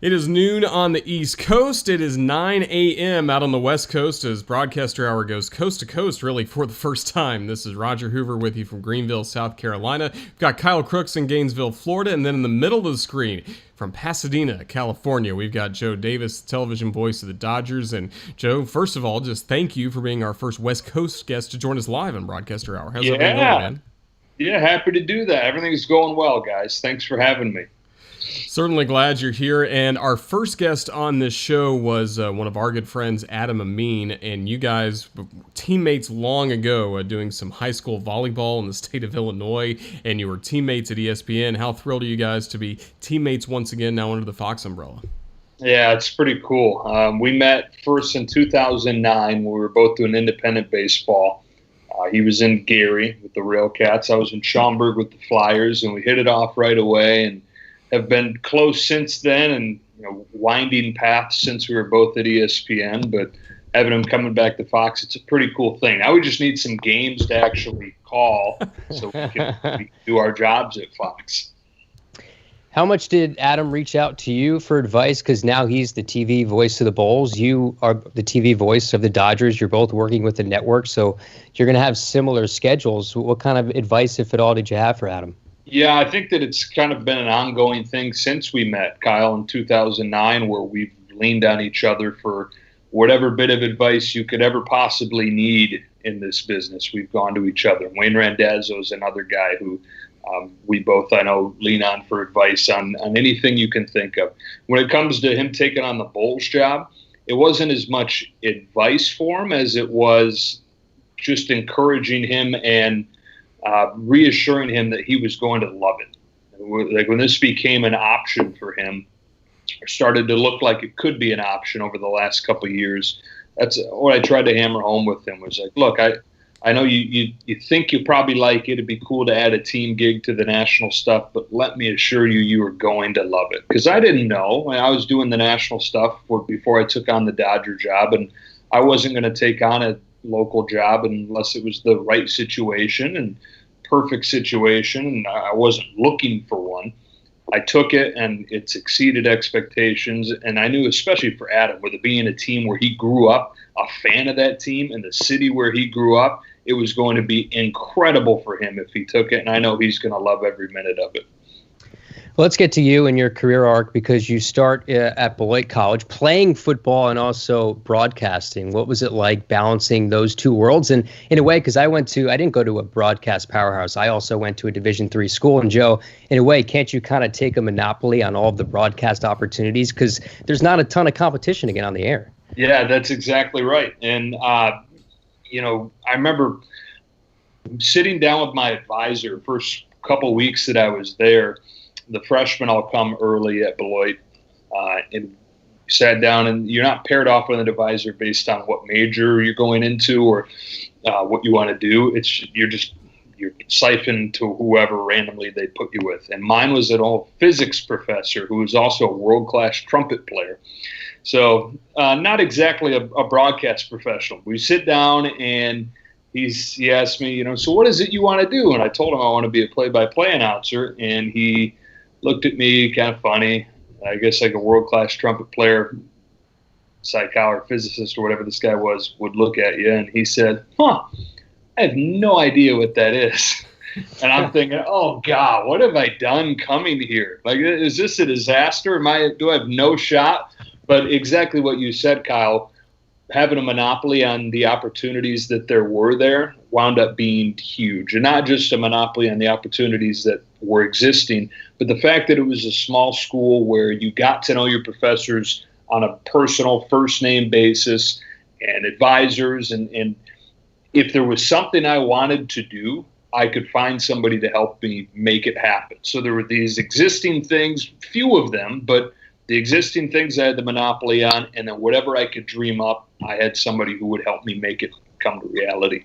It is noon on the East Coast. It is 9 a.m. out on the West Coast as Broadcaster Hour goes coast to coast, really, for the first time. This is Roger Hoover with you from Greenville, South Carolina. We've got Kyle Crooks in Gainesville, Florida, and then in the middle of the screen, from Pasadena, California, we've got Joe Davis, television voice of the Dodgers. And Joe, first of all, just thank you for being our first West Coast guest to join us live on Broadcaster Hour. How's everything going, man? Yeah, happy to do that. Everything's going well, guys. Thanks for having me. Certainly glad you're here. And our first guest on this show was one of our good friends, Adam Amin. And you guys, teammates long ago, doing some high school volleyball in the state of Illinois. And you were teammates at ESPN. How thrilled are you guys to be teammates once again now under the Fox umbrella? Yeah, it's pretty cool. We met first in 2009 when we were both doing independent baseball. He was in Gary with the Rail Cats. I was in Schaumburg with the Flyers. And we hit it off right away and have been close since then, and winding paths since we were both at ESPN. But having him coming back to Fox, it's a pretty cool thing. Now we just need some games to actually call so we can do our jobs at Fox. How much did Adam reach out to you for advice? Because now he's the TV voice of the Bulls. You are the TV voice of the Dodgers. You're both working with the network, so you're going to have similar schedules. What kind of advice, if at all, did you have for Adam? Yeah, I think that it's kind of been an ongoing thing since we met, Kyle, in 2009, where we've leaned on each other for whatever bit of advice you could ever possibly need in this business. We've gone to each other. Wayne Randazzo is another guy who we both, I know, lean on for advice on anything you can think of. When it comes to him taking on the Bulls job, it wasn't as much advice for him as it was just encouraging him and reassuring him that he was going to love it. Like when this became an option for him, or started to look like it could be an option over the last couple of years, that's what I tried to hammer home with him. Was like, look, I know you think you probably like it. It'd be cool to add a team gig to the national stuff, but let me assure you, you are going to love it. Because I didn't know. I was doing the national stuff before I took on the Dodger job, and I wasn't going to take on a local job unless it was the right situation and perfect situation, and I wasn't looking for one. I took it, and it's exceeded expectations, and I knew, especially for Adam, with it being a team where he grew up, a fan of that team, and the city where he grew up, it was going to be incredible for him if he took it, and I know he's going to love every minute of it. Well, let's get to you and your career arc, because you start at Beloit College playing football and also broadcasting. What was it like balancing those two worlds? And in a way, because I didn't go to a broadcast powerhouse. I also went to a Division III school. And Joe, in a way, can't you kind of take a monopoly on all of the broadcast opportunities? Because there's not a ton of competition to get on the air. Yeah, that's exactly right. And, I remember sitting down with my advisor first couple weeks that I was there. The freshmen all come early at Beloit, and sat down, and you're not paired off with an advisor based on what major you're going into or what you want to do. You're siphoned to whoever randomly they put you with. And mine was an old physics professor who was also a world-class trumpet player. So not exactly a broadcast professional. We sit down, and he asked me, so what is it you want to do? And I told him I want to be a play-by-play announcer, and he looked at me kind of funny, I guess like a world-class trumpet player, psychologist, physicist, or whatever this guy was, would look at you. And he said, I have no idea what that is. And I'm thinking, oh, God, what have I done coming here? Like, is this a disaster? Do I have no shot? But exactly what you said, Kyle, having a monopoly on the opportunities that there were there wound up being huge. And not just a monopoly on the opportunities that were existing, but the fact that it was a small school where you got to know your professors on a personal first-name basis and advisors. And if there was something I wanted to do, I could find somebody to help me make it happen. So there were these existing things, few of them, but the existing things I had the monopoly on, and then whatever I could dream up, I had somebody who would help me make it come to reality.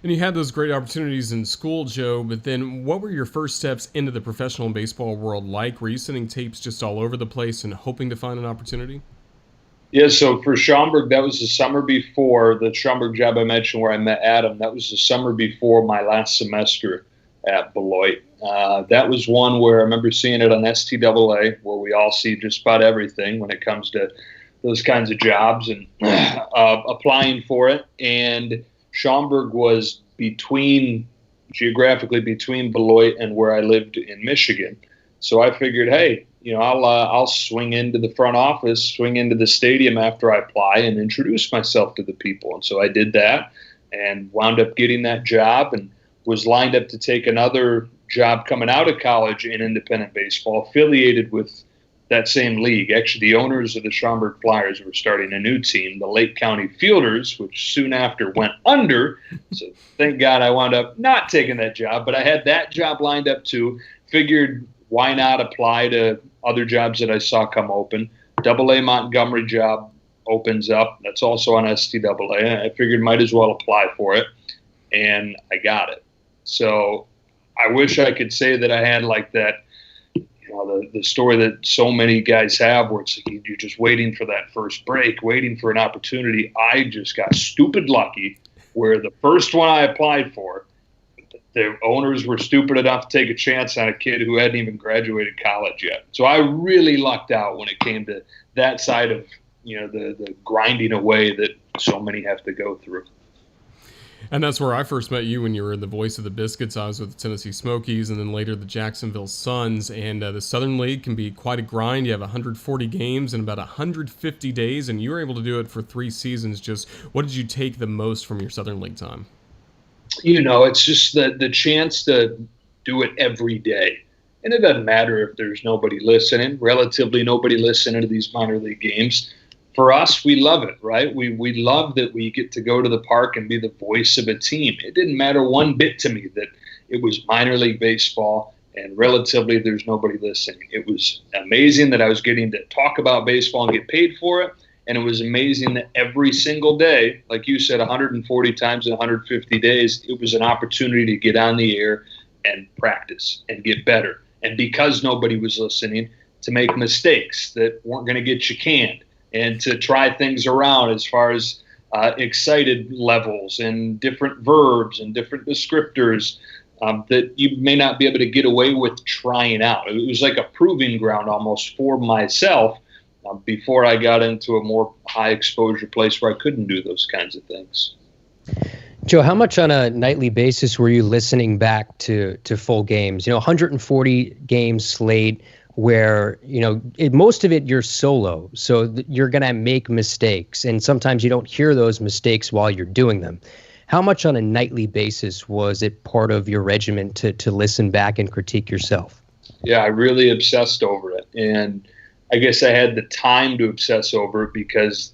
And you had those great opportunities in school, Joe, but then what were your first steps into the professional baseball world like? Were you sending tapes just all over the place and hoping to find an opportunity? Yeah, so for Schaumburg, that was the summer before the Schaumburg job I mentioned where I met Adam. That was the summer before my last semester at Beloit. That was one where I remember seeing it on STAA, where we all see just about everything when it comes to those kinds of jobs, and applying for it. And Schaumburg was geographically between Beloit and where I lived in Michigan. So I figured, hey, I'll swing into the front office, swing into the stadium after I apply and introduce myself to the people. And so I did that and wound up getting that job, and was lined up to take another job coming out of college in independent baseball, affiliated with that same league. Actually, the owners of the Schaumburg Flyers were starting a new team, the Lake County Fielders, which soon after went under. So thank God I wound up not taking that job, but I had that job lined up too. Figured, why not apply to other jobs that I saw come open? AA Montgomery job opens up. That's also on STAA. I figured might as well apply for it, and I got it. So I wish I could say that I had like that, the story that so many guys have, where it's like you're just waiting for that first break, waiting for an opportunity. I just got stupid lucky where the first one I applied for, the owners were stupid enough to take a chance on a kid who hadn't even graduated college yet. So I really lucked out when it came to that side of, the grinding away that so many have to go through. And that's where I first met you, when you were the voice of the Biscuits. I was with the Tennessee Smokies and then later the Jacksonville Suns. And the Southern League can be quite a grind. You have 140 games in about 150 days, and you were able to do it for 3 seasons. Just what did you take the most from your Southern League time? It's just the chance to do it every day. And it doesn't matter if there's nobody listening, relatively nobody listening to these minor league games. For us, we love it, right? We love that we get to go to the park and be the voice of a team. It didn't matter one bit to me that it was minor league baseball and relatively there's nobody listening. It was amazing that I was getting to talk about baseball and get paid for it. And it was amazing that every single day, like you said, 140 times in 150 days, it was an opportunity to get on the air and practice and get better. And because nobody was listening, to make mistakes that weren't going to get you canned, and to try things around as far as excited levels and different verbs and different descriptors that you may not be able to get away with trying out. It was like a proving ground almost for myself before I got into a more high exposure place where I couldn't do those kinds of things. Joe, how much on a nightly basis were you listening back to full games? 140 games slate where, most of it you're solo. So you're going to make mistakes. And sometimes you don't hear those mistakes while you're doing them. How much on a nightly basis was it part of your regimen to listen back and critique yourself? Yeah, I really obsessed over it. And I guess I had the time to obsess over it because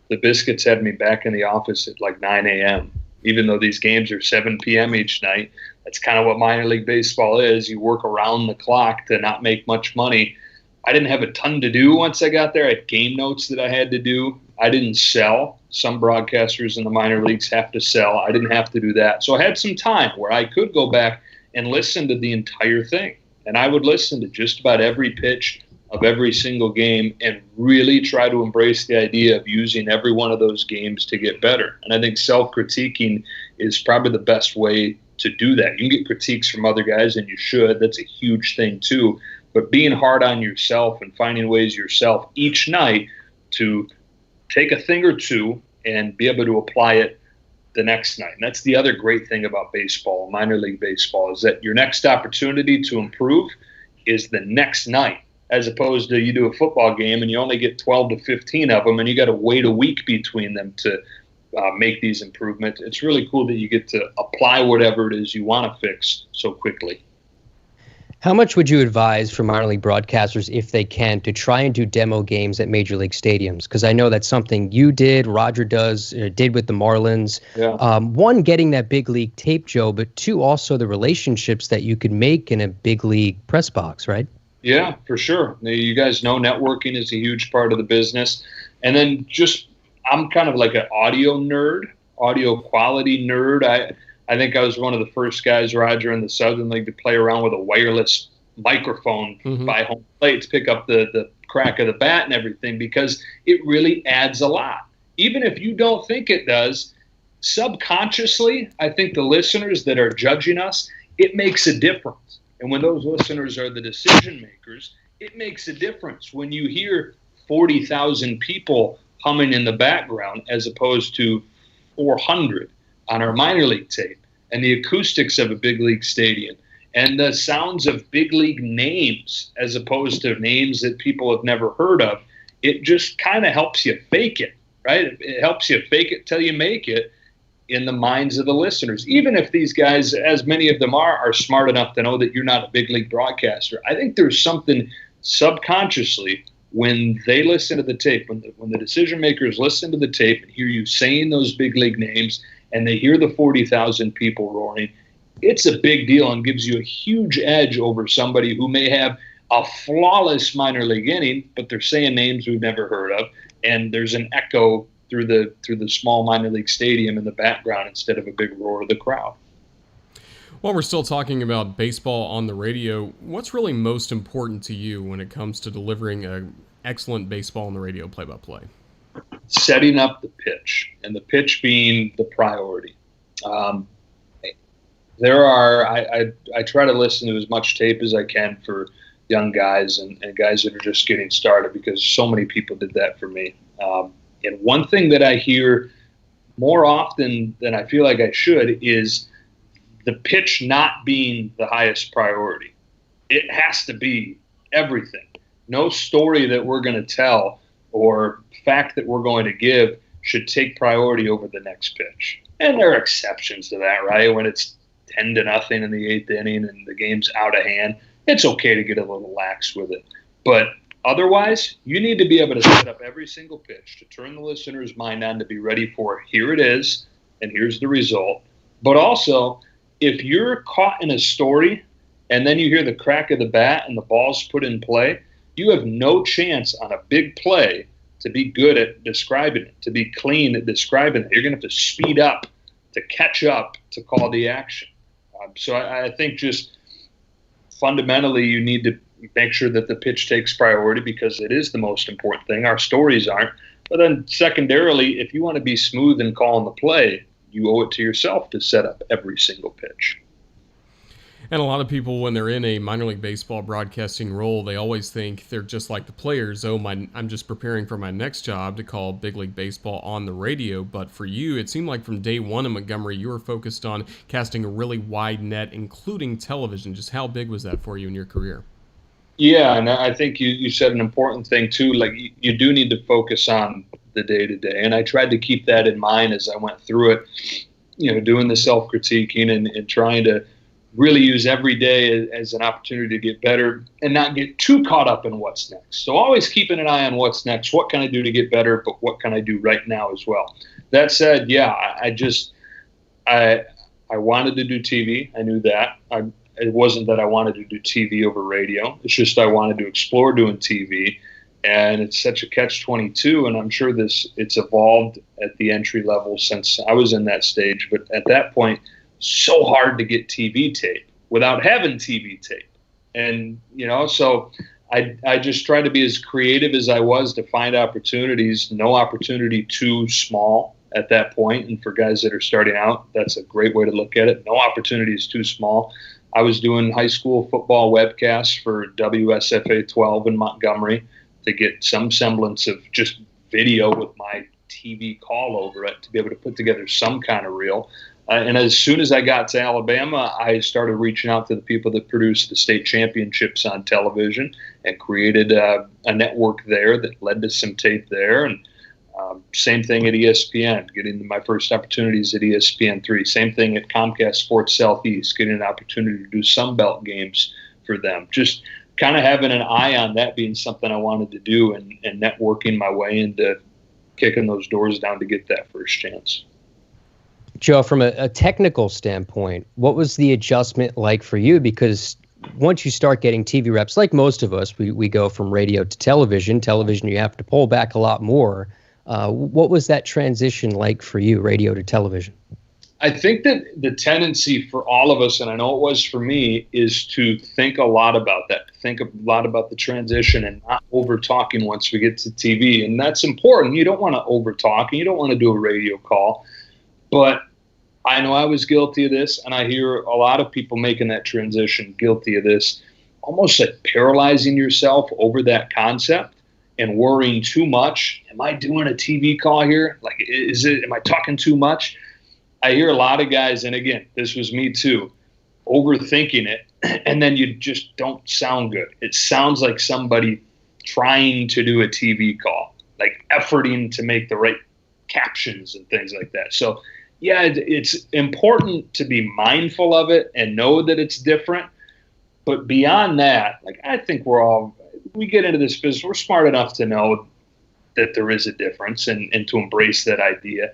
the Biscuits had me back in the office at like 9 a.m. Even though these games are 7 p.m. each night. That's kind of what minor league baseball is. You work around the clock to not make much money. I didn't have a ton to do once I got there. I had game notes that I had to do. I didn't sell. Some broadcasters in the minor leagues have to sell. I didn't have to do that. So I had some time where I could go back and listen to the entire thing. And I would listen to just about every pitch of every single game and really try to embrace the idea of using every one of those games to get better. And I think self-critiquing is probably the best way to do that. You can get critiques from other guys, and you should. That's a huge thing too. But being hard on yourself and finding ways yourself each night to take a thing or two and be able to apply it the next night. And that's the other great thing about baseball, minor league baseball, is that your next opportunity to improve is the next night, as opposed to you do a football game and you only get 12 to 15 of them and you got to wait a week between them to make these improvements. It's really cool that you get to apply whatever it is you want to fix so quickly. How much would you advise for minor league broadcasters, if they can, to try and do demo games at major league stadiums? Because I know that's something you did, Roger did with the Marlins. Yeah. One, getting that big league tape, Joe, but two, also the relationships that you could make in a big league press box, right? Yeah, for sure. You guys know networking is a huge part of the business. And then I'm kind of like an audio nerd, audio quality nerd. I think I was one of the first guys, Roger, in the Southern League to play around with a wireless microphone by home plate to pick up the crack of the bat and everything, because it really adds a lot. Even if you don't think it does, subconsciously, I think the listeners that are judging us, it makes a difference. And when those listeners are the decision makers, it makes a difference. When you hear 40,000 people humming in the background as opposed to 400 on our minor league tape, and the acoustics of a big league stadium, and the sounds of big league names as opposed to names that people have never heard of, it just kind of helps you fake it, right? It helps you fake it till you make it in the minds of the listeners. Even if these guys, as many of them are smart enough to know that you're not a big league broadcaster, I think there's something subconsciously when they listen to the tape, when the decision makers listen to the tape and hear you saying those big league names and they hear the 40,000 people roaring, it's a big deal and gives you a huge edge over somebody who may have a flawless minor league inning, but they're saying names we've never heard of, and there's an echo through the small minor league stadium in the background instead of a big roar of the crowd. While we're still talking about baseball on the radio, what's really most important to you when it comes to delivering an excellent baseball on the radio play-by-play? Setting up the pitch, and the pitch being the priority. I try to listen to as much tape as I can for young guys and guys that are just getting started, because so many people did that for me. And one thing that I hear more often than I feel like I should is the pitch not being the highest priority. It has to be everything. No story that we're going to tell or fact that we're going to give should take priority over the next pitch. And there are exceptions to that, right? When it's 10-0 in the 8th inning and the game's out of hand, it's okay to get a little lax with it. But otherwise, you need to be able to set up every single pitch to turn the listener's mind on to be ready for, here it is, and here's the result. But also, if you're caught in a story and then you hear the crack of the bat and the ball's put in play, you have no chance on a big play to be good at describing it, to be clean at describing it. You're going to have to speed up to catch up to call the action. So I think just fundamentally you need to make sure that the pitch takes priority, because it is the most important thing. Our stories aren't. But then secondarily, if you want to be smooth in calling the play, you owe it to yourself to set up every single pitch. And a lot of people, when they're in a minor league baseball broadcasting role, they always think they're just like the players. Oh, I'm just preparing for my next job to call big league baseball on the radio. But for you, it seemed like from day one in Montgomery, you were focused on casting a really wide net, including television. Just how big was that for you in your career? Yeah, and I think you said an important thing too. Like, you do need to focus on the day-to-day. And I tried to keep that in mind as I went through it, doing the self-critiquing and trying to really use every day as an opportunity to get better and not get too caught up in what's next. So always keeping an eye on what's next. What can I do to get better, but what can I do right now as well? That said, yeah, I wanted to do TV. I knew that. It wasn't that I wanted to do TV over radio. It's just I wanted to explore doing TV. And it's such a catch-22, and I'm sure it's evolved at the entry level since I was in that stage. But at that point, so hard to get TV tape without having TV tape. And, so I just tried to be as creative as I was to find opportunities. No opportunity too small at that point. And for guys that are starting out, that's a great way to look at it. No opportunity is too small. I was doing high school football webcasts for WSFA 12 in Montgomery to get some semblance of just video with my TV call over it to be able to put together some kind of reel. And as soon as I got to Alabama, I started reaching out to the people that produced the state championships on television and created a network there that led to some tape there. And same thing at ESPN, getting my first opportunities at ESPN3. Same thing at Comcast Sports Southeast, getting an opportunity to do Sun Belt games for them. Just kind of having an eye on that being something I wanted to do and networking my way into kicking those doors down to get that first chance. Joe, from a technical standpoint, what was the adjustment like for you? Because once you start getting TV reps, like most of us, we go from radio to television. Television, you have to pull back a lot more. What was that transition like for you, radio to television? I think that the tendency for all of us, and I know it was for me, is to think a lot about that, think a lot about the transition and not over-talking once we get to TV. And that's important. You don't want to over-talk, and you don't want to do a radio call. But I know I was guilty of this, and I hear a lot of people making that transition guilty of this, almost like paralyzing yourself over that concept and worrying too much. Am I doing a TV call here? Like, am I talking too much? I hear a lot of guys, and again, this was me too, overthinking it, and then you just don't sound good. It sounds like somebody trying to do a TV call, like efforting to make the right captions and things like that. So, yeah, it's important to be mindful of it and know that it's different. But beyond that, like, I think we get into this business, we're smart enough to know that there is a difference and to embrace that idea.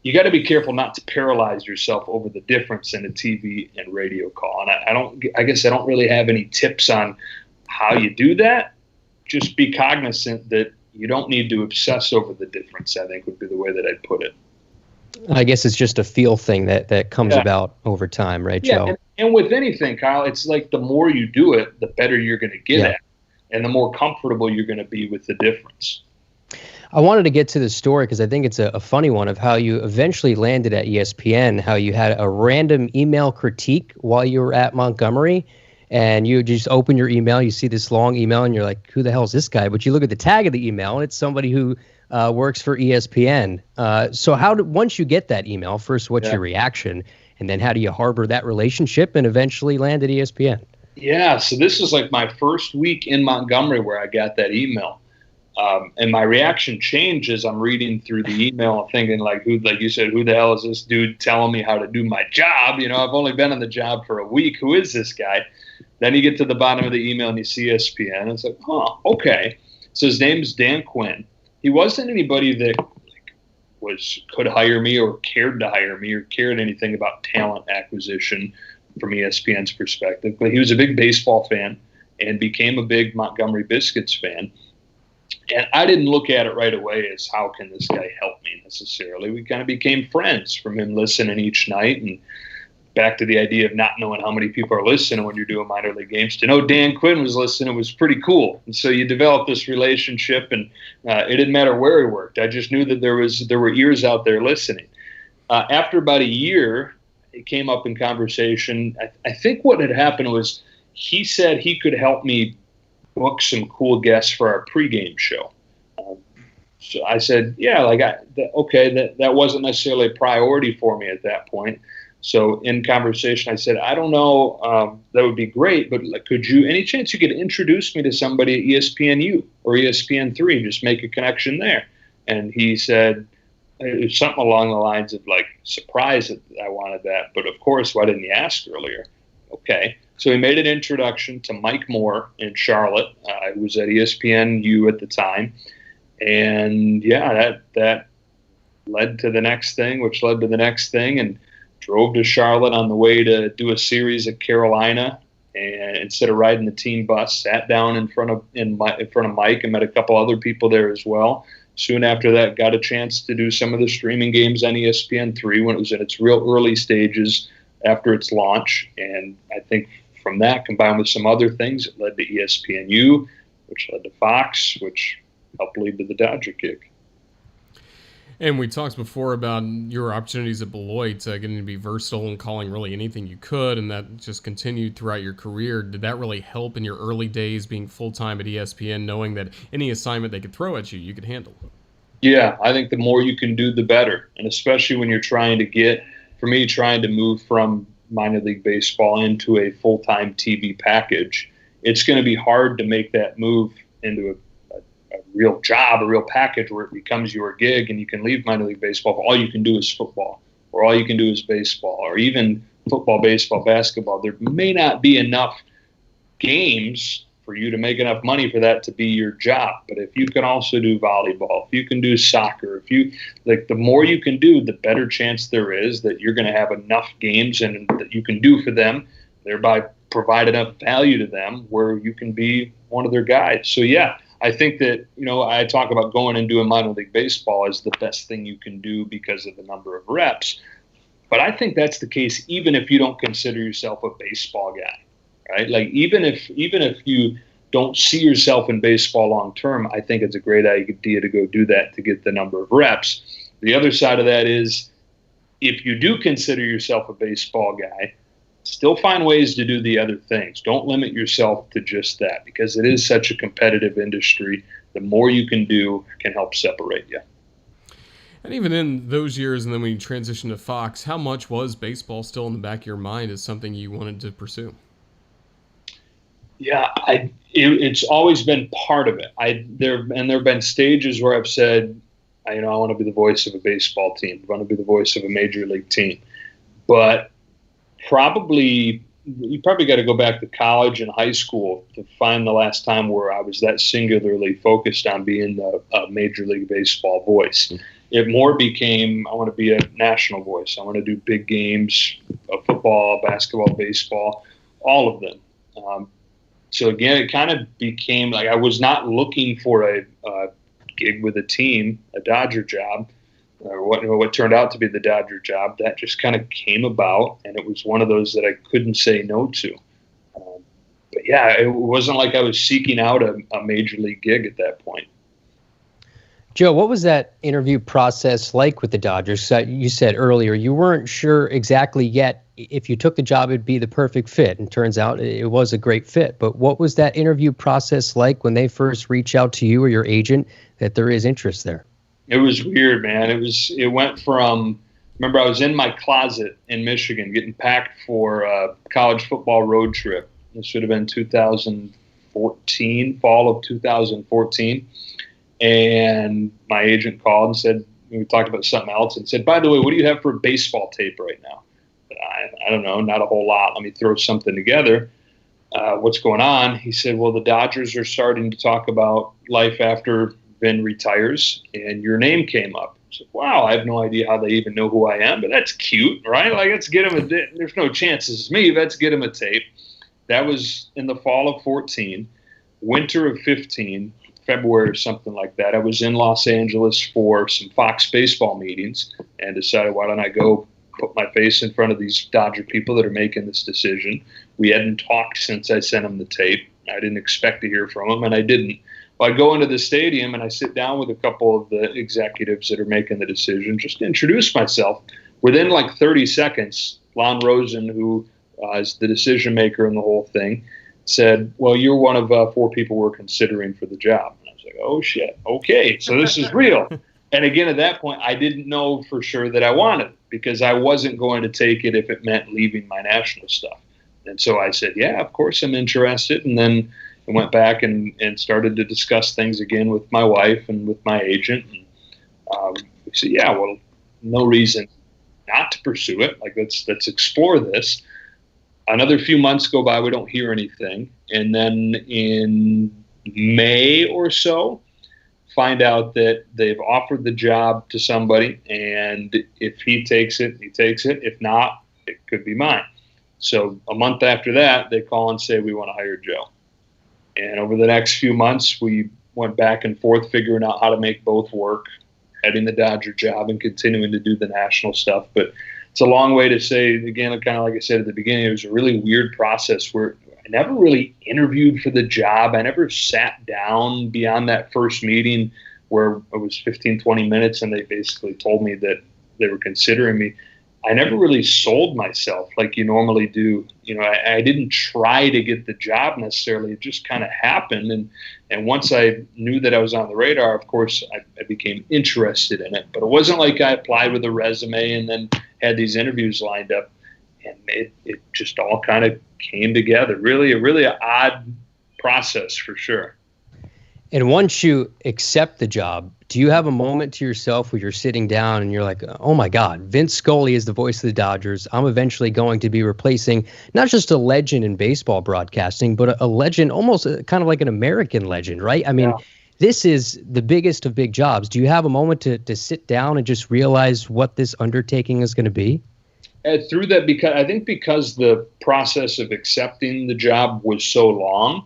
You got to be careful not to paralyze yourself over the difference in a TV and radio call. And I guess I don't really have any tips on how you do that. Just be cognizant that you don't need to obsess over the difference, I think would be the way that I'd put it. I guess it's just a feel thing that comes about over time, right, Joe? Yeah, and with anything, Kyle, it's like the more you do it, the better you're going to get at, and the more comfortable you're going to be with the difference. I wanted to get to the story because I think it's a funny one of how you eventually landed at ESPN, how you had a random email critique while you were at Montgomery, and you just open your email, you see this long email, and you're like, who the hell is this guy? But you look at the tag of the email, and it's somebody who works for ESPN. So once you get that email, first, what's your reaction? And then how do you harbor that relationship and eventually land at ESPN? Yeah, so this is like my first week in Montgomery where I got that email. And my reaction changed as I'm reading through the email and thinking, like you said, who the hell is this dude telling me how to do my job? I've only been on the job for a week. Who is this guy? Then you get to the bottom of the email and you see ESPN. And it's like, okay. So his name's Dan Quinn. He wasn't anybody that could hire me or cared to hire me or cared anything about talent acquisition from ESPN's perspective. But he was a big baseball fan and became a big Montgomery Biscuits fan. And I didn't look at it right away as how can this guy help me necessarily. We kind of became friends from him listening each night, and back to the idea of not knowing how many people are listening when you're doing minor league games. To know Dan Quinn was listening was pretty cool. And so you develop this relationship, and it didn't matter where he worked. I just knew that there were ears out there listening. After about a year, it came up in conversation. I think what had happened was he said he could help me book some cool guests for our pregame show. So I said, yeah, that wasn't necessarily a priority for me at that point. So in conversation, I said, I don't know, that would be great, but any chance you could introduce me to somebody at ESPNU or ESPN3, just make a connection there? And he said, something along the lines of surprised that I wanted that, but of course, why didn't you ask earlier? Okay. So he made an introduction to Mike Moore in Charlotte, who was at ESPNU at the time. And that led to the next thing, which led to the next thing, and drove to Charlotte on the way to do a series at Carolina. And instead of riding the team bus, sat down in front of Mike and met a couple other people there as well. Soon after that, got a chance to do some of the streaming games on ESPN3 when it was in its real early stages after its launch. And I think from that, combined with some other things, it led to ESPNU, which led to Fox, which helped lead to the Dodger gig. And we talked before about your opportunities at Beloit, getting to be versatile and calling really anything you could, and that just continued throughout your career. Did that really help in your early days being full-time at ESPN, knowing that any assignment they could throw at you, you could handle it? Yeah, I think the more you can do, the better. And especially when you're trying to move from minor league baseball into a full-time TV package, it's going to be hard to make that move into a real job, a real package where it becomes your gig and you can leave minor league baseball if all you can do is football, or all you can do is baseball, or even football, baseball, basketball. There may not be enough games for you to make enough money for that to be your job. But if you can also do volleyball, if you can do soccer, the more you can do, the better chance there is that you're going to have enough games and that you can do for them, thereby provide enough value to them where you can be one of their guys. So yeah, I think that, I talk about going and doing minor league baseball as the best thing you can do because of the number of reps. But I think that's the case even if you don't consider yourself a baseball guy, right? Like even if you don't see yourself in baseball long term, I think it's a great idea to go do that to get the number of reps. The other side of that is if you do consider yourself a baseball guy, still find ways to do the other things. Don't limit yourself to just that, because it is such a competitive industry. The more you can do can help separate you. And even in those years, and then when you transitioned to Fox, how much was baseball still in the back of your mind as something you wanted to pursue? Yeah, it's always been part of it. There have been stages where I've said, I want to be the voice of a baseball team. I want to be the voice of a major league team. But you probably got to go back to college and high school to find the last time where I was that singularly focused on being the major league baseball voice. It more became, I want to be a national voice. I want to do big games of football, basketball, baseball, all of them. So again, it kind of became like I was not looking for a gig with a team, a Dodger job, or what turned out to be the Dodger job. That just kind of came about, and it was one of those that I couldn't say no to. But yeah, it wasn't like I was seeking out a major league gig at that point. Joe, what was that interview process like with the Dodgers? You said earlier you weren't sure exactly yet if you took the job, it'd be the perfect fit. And turns out it was a great fit. But what was that interview process like when they first reached out to you or your agent that there is interest there? It was weird, man. It went from, remember I was in my closet in Michigan getting packed for a college football road trip. This should have been 2014, fall of 2014. And my agent called and said, we talked about something else, and said, by the way, what do you have for baseball tape right now? I don't know, not a whole lot. Let me throw something together. What's going on? He said, well, the Dodgers are starting to talk about life after Vin retires, and your name came up. I said, wow, I have no idea how they even know who I am, but that's cute, right? Like, let's get him there's no chances it's me. Let's get him a tape. That was in the fall of 14, winter of 15, February or something like that. I was in Los Angeles for some Fox baseball meetings and decided, why don't I go put my face in front of these Dodger people that are making this decision. We hadn't talked since I sent them the tape. I didn't expect to hear from them, and I didn't. Well, I go into the stadium and I sit down with a couple of the executives that are making the decision, just to introduce myself. Within like 30 seconds, Lon Rosen, who is the decision maker in the whole thing, said, well, you're one of 4 people we're considering for the job. And I was like, oh, shit. Okay, so this is real. And again, at that point, I didn't know for sure that I wanted it, because I wasn't going to take it if it meant leaving my national stuff. And so I said, yeah, of course I'm interested. And then I went back and started to discuss things again with my wife and with my agent. And we said, yeah, well, no reason not to pursue it. Like, let's explore this. Another few months go by, we don't hear anything. And then in May or so, find out that they've offered the job to somebody, and if he takes it, he takes it. If not, it could be mine. So a month after that, they call and say, we want to hire Joe. And over the next few months, we went back and forth figuring out how to make both work, heading the Dodger job and continuing to do the national stuff. But it's a long way to say, again, kind of like I said at the beginning, it was a really weird process where I never really interviewed for the job. I never sat down beyond that first meeting where it was 15, 20 minutes and they basically told me that they were considering me. I never really sold myself like you normally do. I didn't try to get the job necessarily. It just kind of happened. And once I knew that I was on the radar, of course, I became interested in it. But it wasn't like I applied with a resume and then had these interviews lined up. And it just all kind of came together. Really, a really odd process for sure. And once you accept the job, do you have a moment to yourself where you're sitting down and you're like, oh my God, Vince Scully is the voice of the Dodgers. I'm eventually going to be replacing not just a legend in baseball broadcasting, but a legend, almost kind of like an American legend, right? I mean, This is the biggest of big jobs. Do you have a moment to sit down and just realize what this undertaking is going to be? Through that, because the process of accepting the job was so long,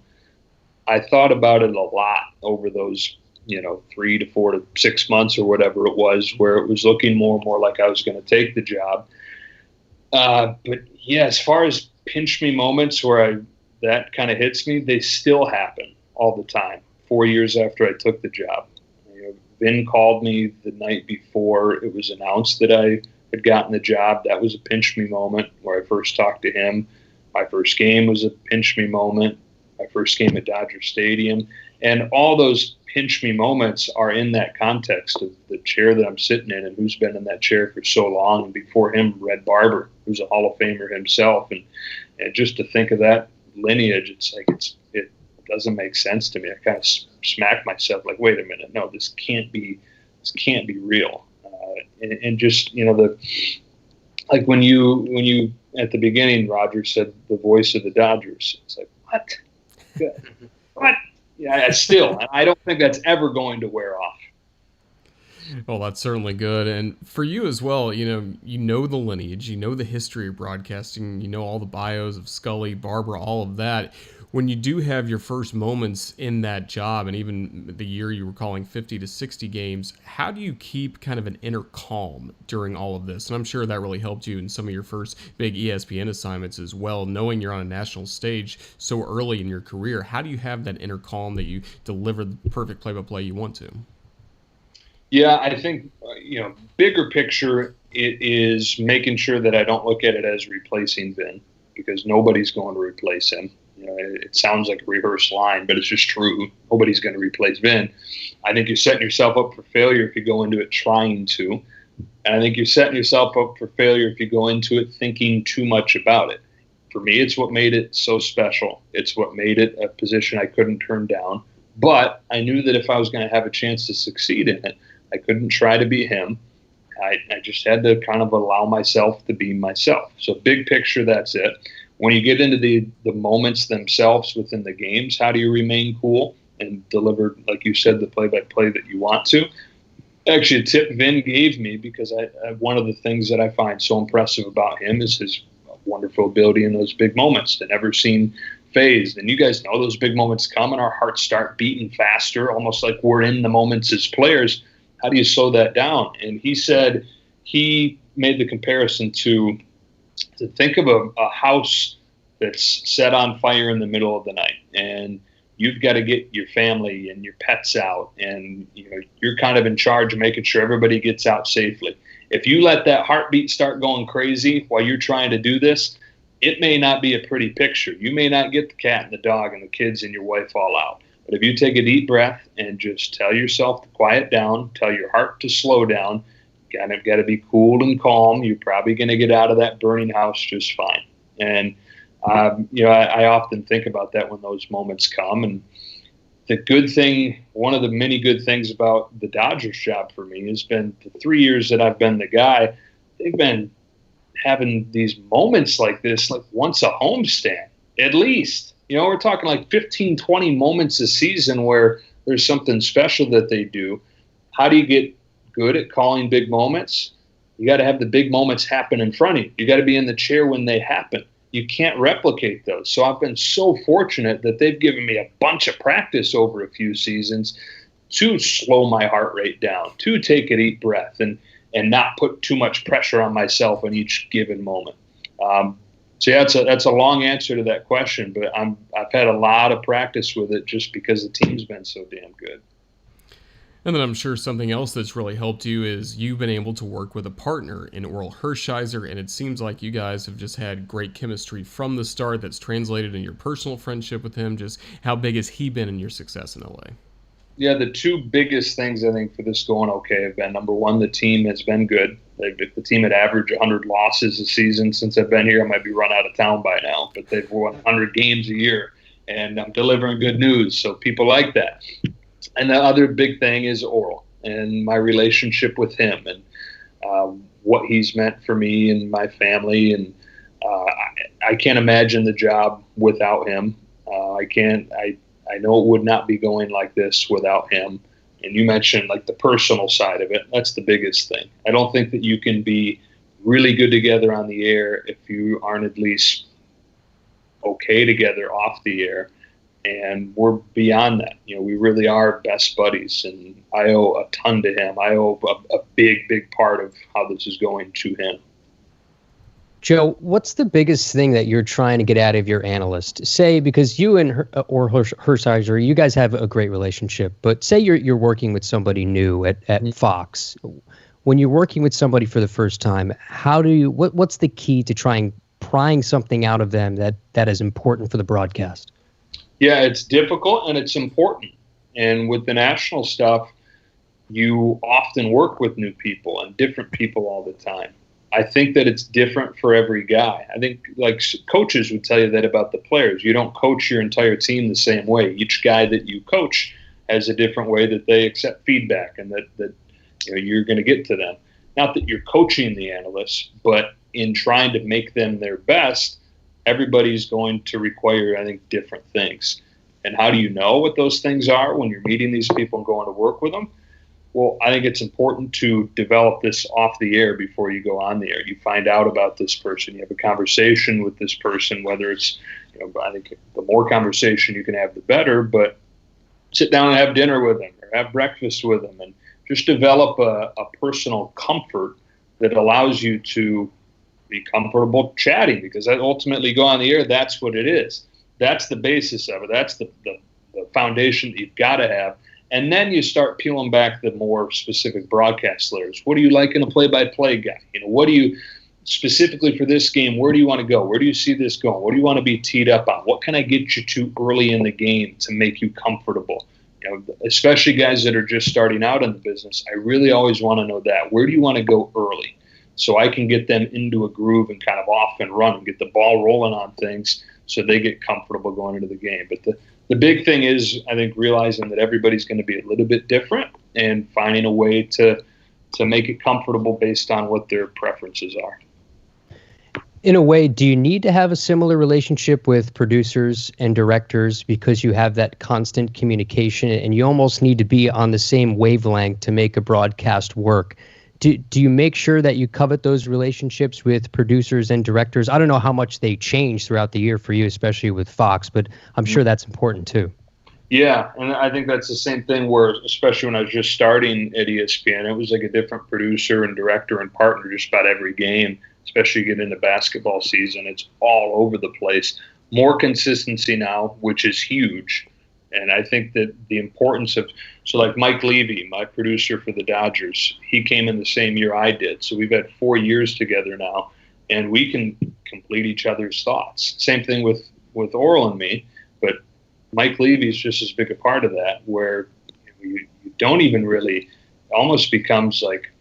I thought about it a lot over those 3 to 4 to 6 months or whatever it was, where it was looking more and more like I was going to take the job. But yeah, as far as pinch me moments where that kind of hits me, they still happen all the time. 4 years after I took the job, Vin called me the night before it was announced that I had gotten the job. That was a pinch me moment where I first talked to him. My first game was a pinch me moment. My first game at Dodger Stadium. And all those pinch me moments are in that context of the chair that I'm sitting in and who's been in that chair for so long. And before him, Red Barber, who's a Hall of Famer himself. And just to think of that lineage, it's like it doesn't make sense to me. I kind of smack myself like, wait a minute, no, this can't be real. And just, like when you at the beginning, Roger said the voice of the Dodgers. It's like, what? Good. What? Yeah, still, I don't think that's ever going to wear off. Well, that's certainly good. And for you as well, you know the lineage, you know the history of broadcasting, you know all the bios of Scully, Barbara, all of that. When you do have your first moments in that job, and even the year you were calling 50 to 60 games, how do you keep kind of an inner calm during all of this? And I'm sure that really helped you in some of your first big ESPN assignments as well, knowing you're on a national stage so early in your career. How do you have that inner calm that you deliver the perfect play-by-play you want to? Yeah, I think, bigger picture, it is making sure that I don't look at it as replacing Vin, because nobody's going to replace him. It sounds like a rehearsed line, but it's just true. Nobody's going to replace Vin. I think you're setting yourself up for failure if you go into it trying to. And I think you're setting yourself up for failure if you go into it thinking too much about it. For me, it's what made it so special. It's what made it a position I couldn't turn down. But I knew that if I was going to have a chance to succeed in it, I couldn't try to be him. I just had to kind of allow myself to be myself. So big picture, that's it. When you get into the moments themselves within the games, how do you remain cool and deliver, like you said, the play-by-play that you want to? Actually, a tip Vin gave me, because one of the things that I find so impressive about him is his wonderful ability in those big moments to never seem phased. And you guys know those big moments come and our hearts start beating faster, almost like we're in the moments as players. How do you slow that down? And he said he made the comparison to think of a house that's set on fire in the middle of the night, and you've got to get your family and your pets out, and you're kind of in charge of making sure everybody gets out safely. If you let that heartbeat start going crazy while you're trying to do this, it may not be a pretty picture. You may not get the cat and the dog and the kids and your wife all out. But if you take a deep breath and just tell yourself to quiet down, tell your heart to slow down, got to be cool and calm, you're probably going to get out of that burning house just fine. And, I often think about that when those moments come. And the good thing, one of the many good things about the Dodgers job for me has been the 3 years that I've been the guy, they've been having these moments like this, like once a homestand, at least. We're talking like 15, 20 moments a season where there's something special that they do. How do you get good at calling big moments? You got to have the big moments happen in front of you. You got to be in the chair when they happen. You can't replicate those. So I've been so fortunate that they've given me a bunch of practice over a few seasons to slow my heart rate down, to take a deep breath and not put too much pressure on myself in each given moment. So yeah, that's a long answer to that question, but I've had a lot of practice with it just because the team's been so damn good. And then I'm sure something else that's really helped you is you've been able to work with a partner in Orel Hershiser, and it seems like you guys have just had great chemistry from the start that's translated in your personal friendship with him. Just how big has he been in your success in LA? Yeah, the two biggest things I think for this going okay have been, number one, the team has been good. The team had averaged 100 losses a season since I've been here. I might be run out of town by now, but they've won 100 games a year, and I'm delivering good news, so people like that. And the other big thing is Orel and my relationship with him and what he's meant for me and my family. And I can't imagine the job without him. I know it would not be going like this without him. And you mentioned like the personal side of it. That's the biggest thing. I don't think that you can be really good together on the air if you aren't at least okay together off the air. And we're beyond that. We really are best buddies, and I owe a ton to him. I owe a big, big part of how this is going to him. Joe, what's the biggest thing that you're trying to get out of your analyst? Say, because you and Orel Hershiser, you guys have a great relationship, but say you're working with somebody new at Fox. when you're working with somebody for the first time, what's the key to prying something out of them that is important for the broadcast? Yeah, it's difficult and it's important. And with the national stuff, you often work with new people and different people all the time. I think that it's different for every guy. I think like coaches would tell you that about the players. You don't coach your entire team the same way. Each guy that you coach has a different way that they accept feedback and that you're going to get to them. Not that you're coaching the analysts, but in trying to make them their best, everybody's going to require, I think, different things. And how do you know what those things are when you're meeting these people and going to work with them? Well, I think it's important to develop this off the air before you go on the air. You find out about this person. You have a conversation with this person, whether it's, I think the more conversation you can have, the better, but sit down and have dinner with them or have breakfast with them and just develop a personal comfort that allows you to be comfortable chatting, because ultimately go on the air, that's what it is. That's the basis of it. That's the foundation that you've got to have. And then you start peeling back the more specific broadcast layers. What do you like in a play-by-play guy? What do you specifically for this game? Where do you want to go? Where do you see this going? What do you want to be teed up on? What can I get you to early in the game to make you comfortable? Especially guys that are just starting out in the business. I really always want to know that. Where do you want to go early, so I can get them into a groove and kind of off and run and get the ball rolling on things so they get comfortable going into the game. But the big thing is, I think, realizing that everybody's going to be a little bit different and finding a way to make it comfortable based on what their preferences are. In a way, do you need to have a similar relationship with producers and directors because you have that constant communication and you almost need to be on the same wavelength to make a broadcast work? Do you make sure that you covet those relationships with producers and directors? I don't know how much they change throughout the year for you, especially with Fox, but I'm sure that's important too. Yeah, and I think that's the same thing where, especially when I was just starting at ESPN, it was like a different producer and director and partner just about every game, especially getting into basketball season. It's all over the place. More consistency now, which is huge. And I think that the importance of, so like Mike Levy, my producer for the Dodgers, he came in the same year I did. So we've had 4 years together now, and we can complete each other's thoughts. Same thing with Orel and me, but Mike Levy is just as big a part of that, where you don't even really, almost becomes like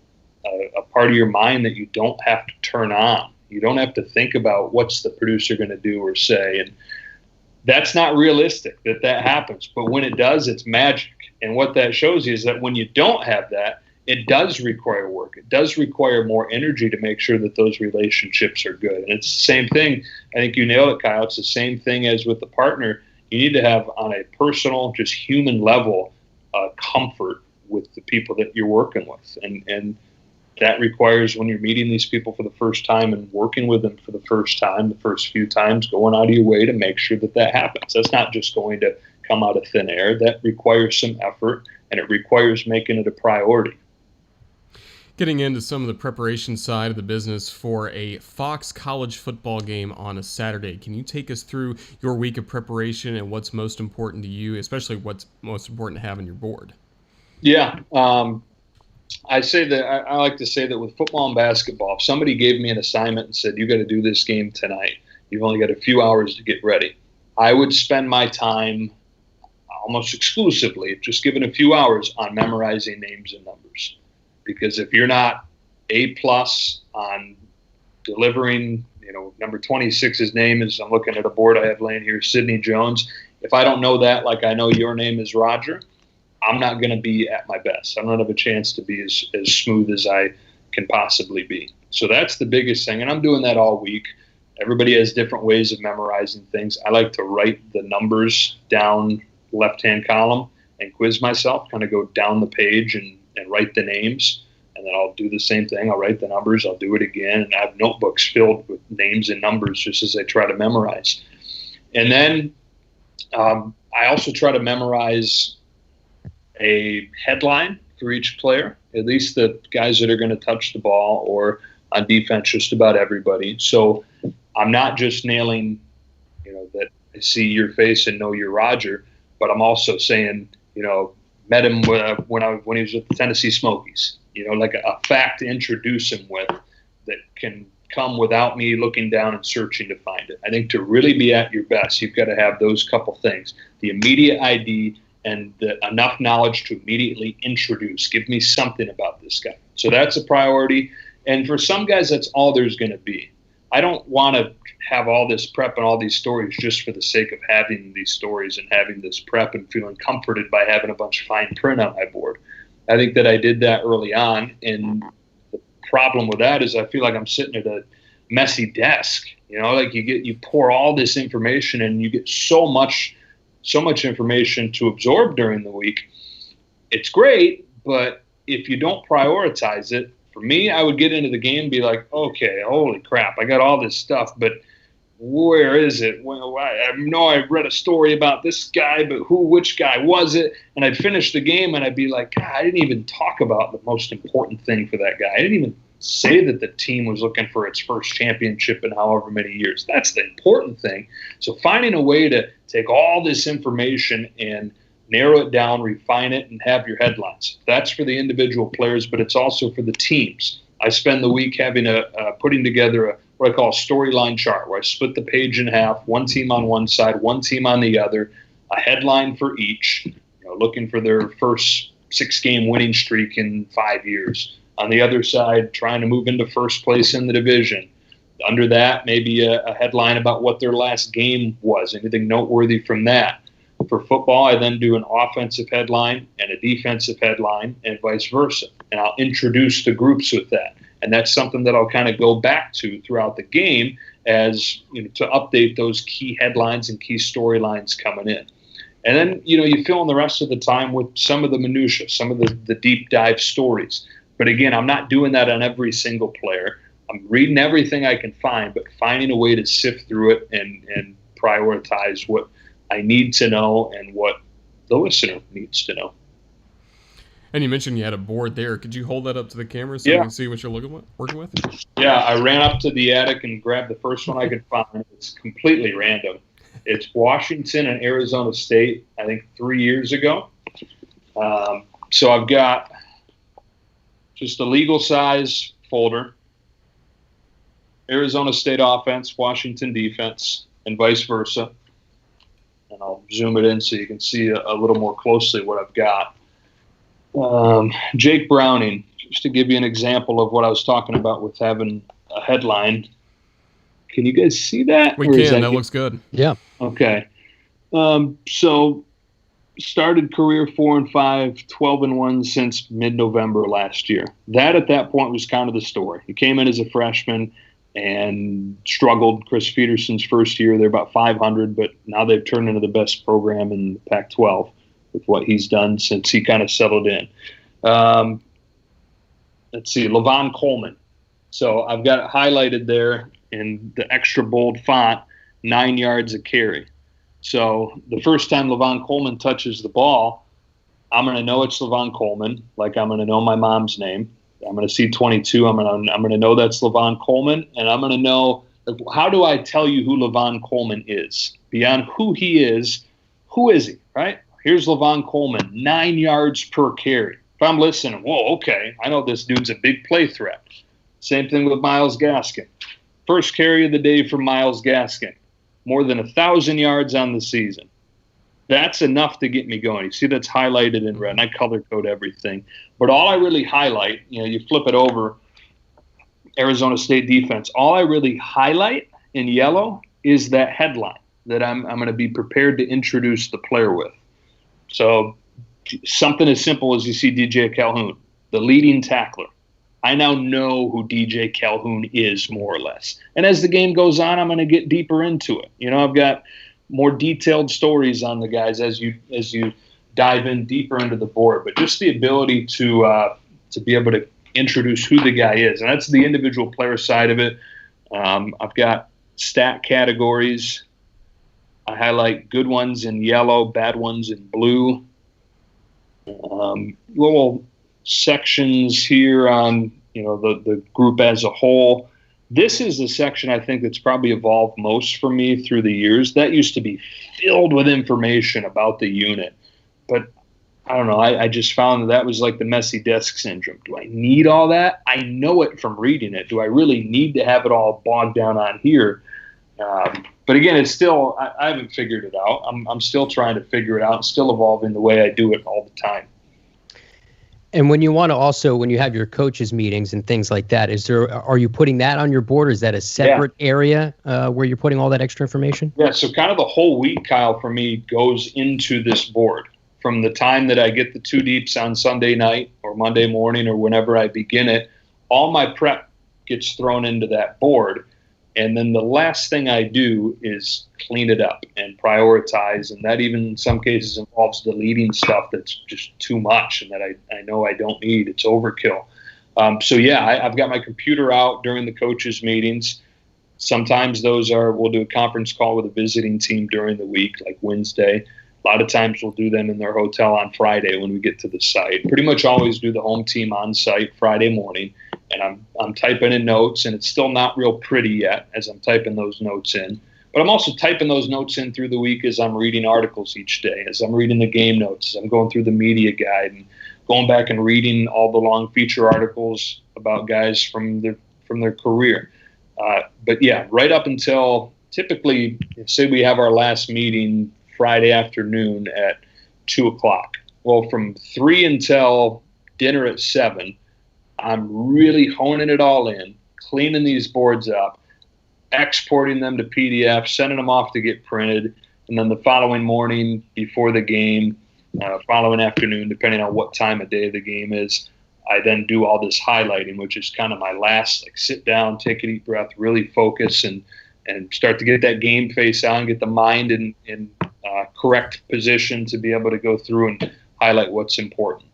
a part of your mind that you don't have to turn on. You don't have to think about what's the producer going to do or say. And that's not realistic that happens. But when it does, it's magic. And what that shows you is that when you don't have that, it does require work. It does require more energy to make sure that those relationships are good. And it's the same thing. I think you nailed it, Kyle. It's the same thing as with the partner. You need to have, on a personal, just human level, comfort with the people that you're working with. And that requires, when you're meeting these people for the first time and working with them for the first time, the first few times, going out of your way to make sure that happens. That's not just going to come out of thin air. That requires some effort, and it requires making it a priority. Getting into some of the preparation side of the business for a Fox college football game on a Saturday, can you take us through your week of preparation and what's most important to you, especially what's most important to have on your board? Yeah. I like to say that with football and basketball, if somebody gave me an assignment and said, you got to do this game tonight, you've only got a few hours to get ready, I would spend my time almost exclusively, just given a few hours, on memorizing names and numbers. Because if you're not A+ on delivering, number 26's name is, I'm looking at a board I have laying here, Sidney Jones. If I don't know that, like I know your name is Roger, I'm not going to be at my best. I don't have a chance to be as smooth as I can possibly be. So that's the biggest thing. And I'm doing that all week. Everybody has different ways of memorizing things. I like to write the numbers down left-hand column and quiz myself, kind of go down the page and write the names. And then I'll do the same thing. I'll write the numbers. I'll do it again. And I have notebooks filled with names and numbers just as I try to memorize. And then I also try to memorize a headline for each player, at least the guys that are going to touch the ball, or on defense, just about everybody. So I'm not just nailing, that I see your face and know you're Roger, but I'm also saying, met him when he was with the Tennessee Smokies. like a fact to introduce him with that can come without me looking down and searching to find it. I think to really be at your best, you've got to have those couple things: the immediate ID and enough knowledge to immediately introduce. Give me something about this guy. So that's a priority. And for some guys, that's all there's going to be. I don't want to have all this prep and all these stories just for the sake of having these stories and having this prep and feeling comforted by having a bunch of fine print on my board. I think that I did that early on, and the problem with that is I feel like I'm sitting at a messy desk. Like you pour all this information and you get so much information to absorb during the week. It's great, but if you don't prioritize it, for me, I would get into the game and be like, okay, holy crap, I got all this stuff, but where is it? Well, I know I read a story about this guy, but which guy was it? And I'd finish the game and I'd be like, God, I didn't even talk about the most important thing for that guy. I didn't even say that the team was looking for its first championship in however many years. That's the important thing. So finding a way to take all this information and narrow it down, refine it, and have your headlines. That's for the individual players, but it's also for the teams. I spend the week having putting together what I call a storyline chart, where I split the page in half, one team on one side, one team on the other, a headline for each, looking for their first 6-game winning streak in 5 years. On the other side, trying to move into first place in the division. Under that, maybe a headline about what their last game was, anything noteworthy from that. For football, I then do an offensive headline and a defensive headline and vice versa. And I'll introduce the groups with that. And that's something that I'll kind of go back to throughout the game as to update those key headlines and key storylines coming in. And then, you fill in the rest of the time with some of the minutia, some of the deep dive stories. But again, I'm not doing that on every single player. I'm reading everything I can find, but finding a way to sift through it and prioritize what I need to know and what the listener needs to know. And you mentioned you had a board there. Could you hold that up to the camera so we can see what you're working with? Yeah, I ran up to the attic and grabbed the first one I could find. It's completely random. It's Washington and Arizona State, I think 3 years ago. So I've got just a legal size folder, Arizona State offense, Washington defense, and vice versa. And I'll zoom it in so you can see a little more closely what I've got. Jake Browning, just to give you an example of what I was talking about with having a headline. Can you guys see that? We can. That looks good. Yeah. Okay. So started career 4-5, 12-1 since mid-November last year. That at that point was kind of the story. He came in as a freshman and struggled. Chris Peterson's first year, they're about 500, but now they've turned into the best program in the Pac-12 with what he's done since he kind of settled in. Let's see, Levon Coleman. So I've got it highlighted there in the extra bold font, 9 yards a carry. So the first time Levon Coleman touches the ball, I'm going to know it's Levon Coleman, like I'm going to know my mom's name. I'm going to see 22. I'm going to know that's Levon Coleman, and I'm going to know, how do I tell you who Levon Coleman is? Beyond who he is, who is he, right? Here's Levon Coleman, 9 yards per carry. If I'm listening, whoa, okay, I know this dude's a big play threat. Same thing with Myles Gaskin. First carry of the day for Myles Gaskin, more than 1,000 yards on the season. That's enough to get me going. You see that's highlighted in red, and I color code everything. But all I really highlight, you flip it over, Arizona State defense, all I really highlight in yellow is that headline that I'm going to be prepared to introduce the player with. So something as simple as you see DJ Calhoun, the leading tackler. I now know who DJ Calhoun is, more or less. And as the game goes on, I'm going to get deeper into it. I've got more detailed stories on the guys as you dive in deeper into the board. But just the ability to be able to introduce who the guy is. And that's the individual player side of it. I've got stat categories. I highlight good ones in yellow, bad ones in blue. Little sections here on the group as a whole. This is the section I think that's probably evolved most for me through the years. That used to be filled with information about the unit, but I don't know. I just found that was like the messy desk syndrome. Do I need all that? I know it from reading it. Do I really need to have it all bogged down on here? But again, it's still, I haven't figured it out. I'm still trying to figure it out and still evolving the way I do it all the time. And when you want to also, when you have your coaches meetings and things like that, are you putting that on your board? Or is that a separate area where you're putting all that extra information? Yeah. So kind of the whole week, Kyle, for me goes into this board from the time that I get the 2 deeps on Sunday night or Monday morning or whenever I begin it. All my prep gets thrown into that board. And then the last thing I do is clean it up and prioritize. And that even in some cases involves deleting stuff that's just too much and that I know I don't need. It's overkill. So, yeah, I've got my computer out during the coaches' meetings. Sometimes we'll do a conference call with a visiting team during the week, like Wednesday. A lot of times we'll do them in their hotel on Friday when we get to the site. Pretty much always do the home team on site Friday morning. And I'm typing in notes, and it's still not real pretty yet as I'm typing those notes in. But I'm also typing those notes in through the week as I'm reading articles each day, as I'm reading the game notes, as I'm going through the media guide and going back and reading all the long feature articles about guys from their career. But yeah, right up until typically, say we have our last meeting Friday afternoon at 2:00. Well, from 3 until dinner at 7, I'm really honing it all in, cleaning these boards up, exporting them to PDF, sending them off to get printed, and then the following morning before the game, following afternoon, depending on what time of day the game is, I then do all this highlighting, which is kind of my last, like, sit down, take a deep breath, really focus, and start to get that game face on, get the mind in correct position to be able to go through and highlight what's important.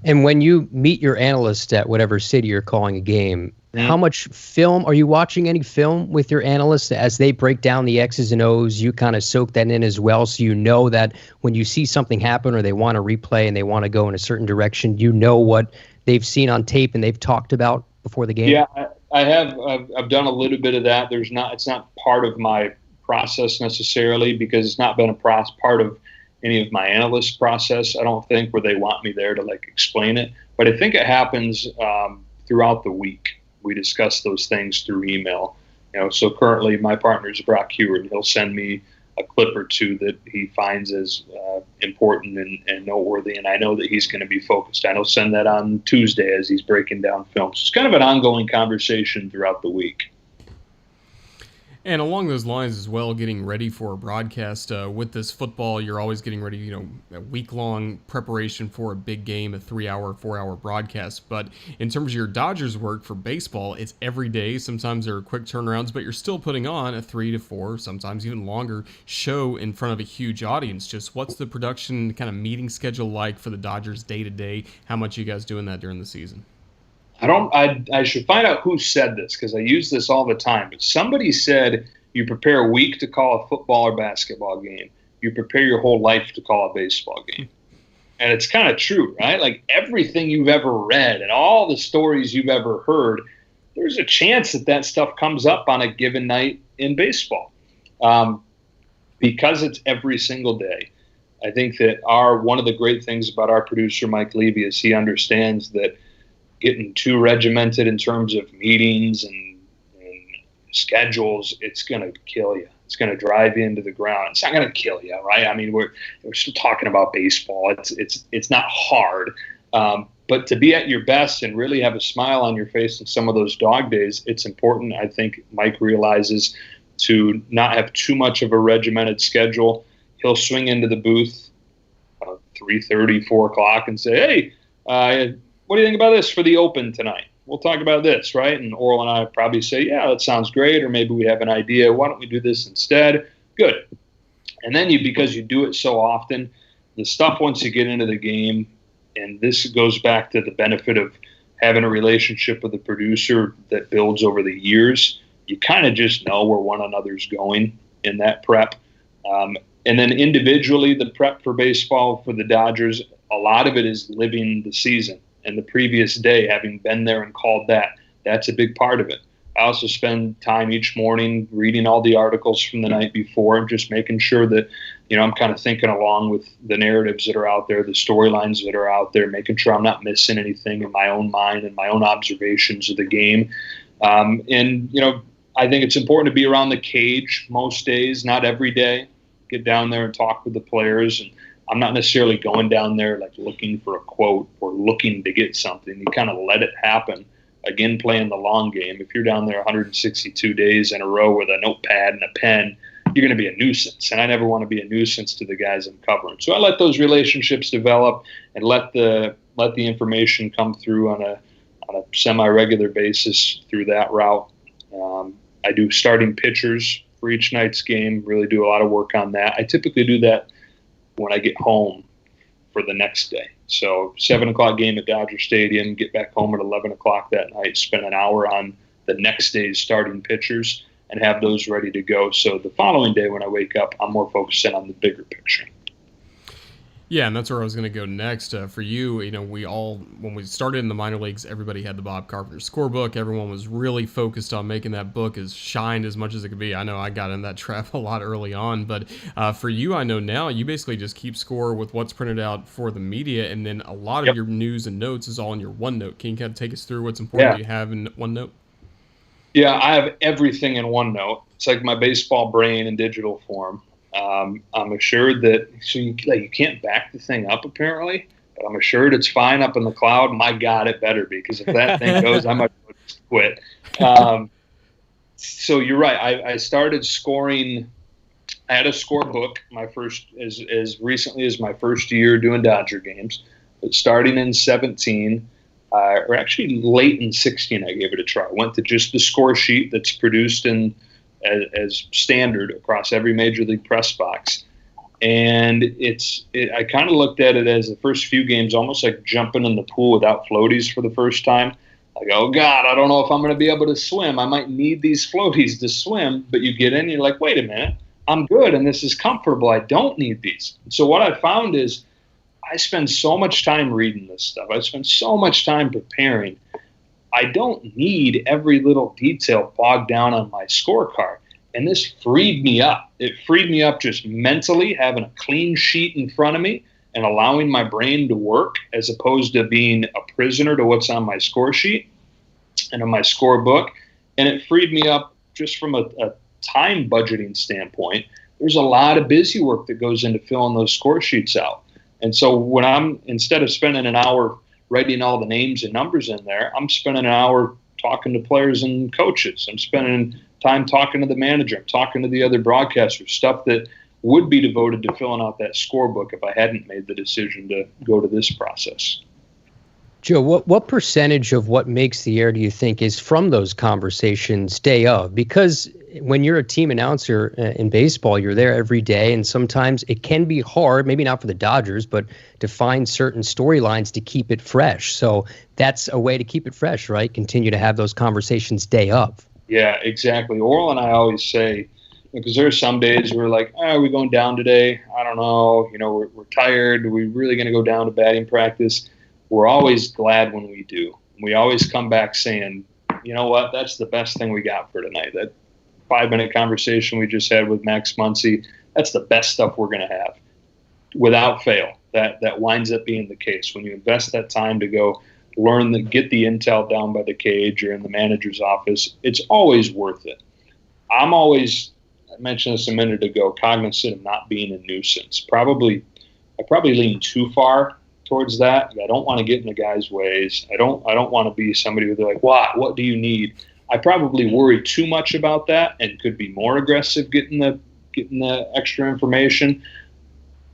And when you meet your analyst at whatever city you're calling a game, how much film are you watching? Any film with your analysts as they break down the X's and O's? You kind of soak that in as well, so you know that when you see something happen or they want to replay and they want to go in a certain direction, you know what they've seen on tape and they've talked about before the game. Yeah, I have. I've done a little bit of that. It's not part of my process necessarily because it's not been a part of any of my analyst process, I don't think, where they want me there to like explain it. But I think it happens throughout the week. We discuss those things through email. So currently my partner is Brock Heward. He'll send me a clip or two that he finds as important and noteworthy, and I know that he's going to be focused. And he'll send that on Tuesday as he's breaking down film. So it's kind of an ongoing conversation throughout the week. And along those lines as well, getting ready for a broadcast with this football, you're always getting ready, a week-long preparation for a big game, a 3-hour, 4-hour broadcast. But in terms of your Dodgers work for baseball, it's every day. Sometimes there are quick turnarounds, but you're still putting on a 3 to 4, sometimes even longer show in front of a huge audience. Just what's the production kind of meeting schedule like for the Dodgers day-to-day? How much are you guys doing that during the season? I should find out who said this because I use this all the time. But somebody said you prepare a week to call a football or basketball game. You prepare your whole life to call a baseball game. And it's kind of true, right? Like everything you've ever read and all the stories you've ever heard, there's a chance that stuff comes up on a given night in baseball because it's every single day. I think that one of the great things about our producer, Mike Levy, is he understands that getting too regimented in terms of meetings and schedules, it's going to kill you. It's going to drive you into the ground. It's not going to kill you, right? I mean, we're still talking about baseball. It's not hard, but to be at your best and really have a smile on your face in some of those dog days, it's important. I think Mike realizes to not have too much of a regimented schedule. He'll swing into the booth 3:30, 4 o'clock, and say, "Hey, what do you think about this for the Open tonight? We'll talk about this," right? And Orel and I probably say, "Yeah, that sounds great," or maybe we have an idea. Why don't we do this instead? Good. And then because you do it so often, the stuff once you get into the game, and this goes back to the benefit of having a relationship with a producer that builds over the years, you kind of just know where one another's going in that prep. And then individually, the prep for baseball for the Dodgers, a lot of it is living the season. And the previous day, having been there and called that's a big part of it. I also spend time each morning reading all the articles from the night before and just making sure that, I'm kind of thinking along with the narratives that are out there, the storylines that are out there, making sure I'm not missing anything in my own mind and my own observations of the game. I think it's important to be around the cage most days, not every day. Get down there and talk with the players. And I'm not necessarily going down there like looking for a quote or looking to get something. You kind of let it happen. Again, playing the long game. If you're down there 162 days in a row with a notepad and a pen, you're going to be a nuisance. And I never want to be a nuisance to the guys I'm covering. So I let those relationships develop and let the information come through on a semi-regular basis through that route. I do starting pitchers for each night's game, really do a lot of work on that. I typically do that when I get home for the next day. So 7 o'clock game at Dodger Stadium, get back home at 11 o'clock that night, spend an hour on the next day's starting pitchers and have those ready to go. So the following day when I wake up, I'm more focused in on the bigger picture. Yeah, and that's where I was going to go next. For you, when we started in the minor leagues, everybody had the Bob Carpenter Scorebook. Everyone was really focused on making that book as shined as much as it could be. I know I got in that trap a lot early on, but for you, I know now you basically just keep score with what's printed out for the media, and then a lot of your news and notes is all in your OneNote. Can you kind of take us through what's important you have in OneNote? Yeah, I have everything in OneNote. It's like my baseball brain in digital form. I'm assured that you can't back the thing up apparently, but I'm assured it's fine up in the cloud. My God, it better be, because if that thing goes, I might just quit. So you're right. I started scoring. I had a scorebook my first as recently as my first year doing Dodger games, but starting in 17. Or actually late in 16, I gave it a try. I went to just the score sheet that's produced as standard across every major league press box. And I kind of looked at it as the first few games almost like jumping in the pool without floaties for the first time. Like, oh, God, I don't know if I'm going to be able to swim. I might need these floaties to swim. But you get in and you're like, wait a minute, I'm good and this is comfortable. I don't need these. So what I found is I spend so much time reading this stuff. I spend so much time preparing. I don't need every little detail bogged down on my scorecard. And this freed me up. It freed me up just mentally, having a clean sheet in front of me and allowing my brain to work as opposed to being a prisoner to what's on my score sheet and on my scorebook. And it freed me up just from a time budgeting standpoint. There's a lot of busy work that goes into filling those score sheets out. And so when instead of spending an hour writing all the names and numbers in there, I'm spending an hour talking to players and coaches. I'm spending time talking to the manager. I'm talking to the other broadcasters, stuff that would be devoted to filling out that scorebook if I hadn't made the decision to go to this process. Joe, what percentage of what makes the air do you think is from those conversations day of? Because when you're a team announcer in baseball, you're there every day, and sometimes it can be hard, maybe not for the Dodgers, but to find certain storylines to keep it fresh. So that's a way to keep it fresh, right? Continue to have those conversations day of. Yeah, exactly. Orel and I always say, because there are some days we're like, are we going down today? I don't know. We're tired. Are we really going to go down to batting practice? We're always glad when we do. We always come back saying, you know what, that's the best thing we got for tonight. That 5-minute conversation we just had with Max Muncy, that's the best stuff we're going to have. Without fail, that winds up being the case. When you invest that time to go get the intel down by the cage or in the manager's office, it's always worth it. I mentioned this a minute ago, cognizant of not being a nuisance. I probably lean too far towards that. I don't want to get in the guy's ways. I don't want to be somebody who's like, what do you need? I probably worry too much about that and could be more aggressive getting the extra information,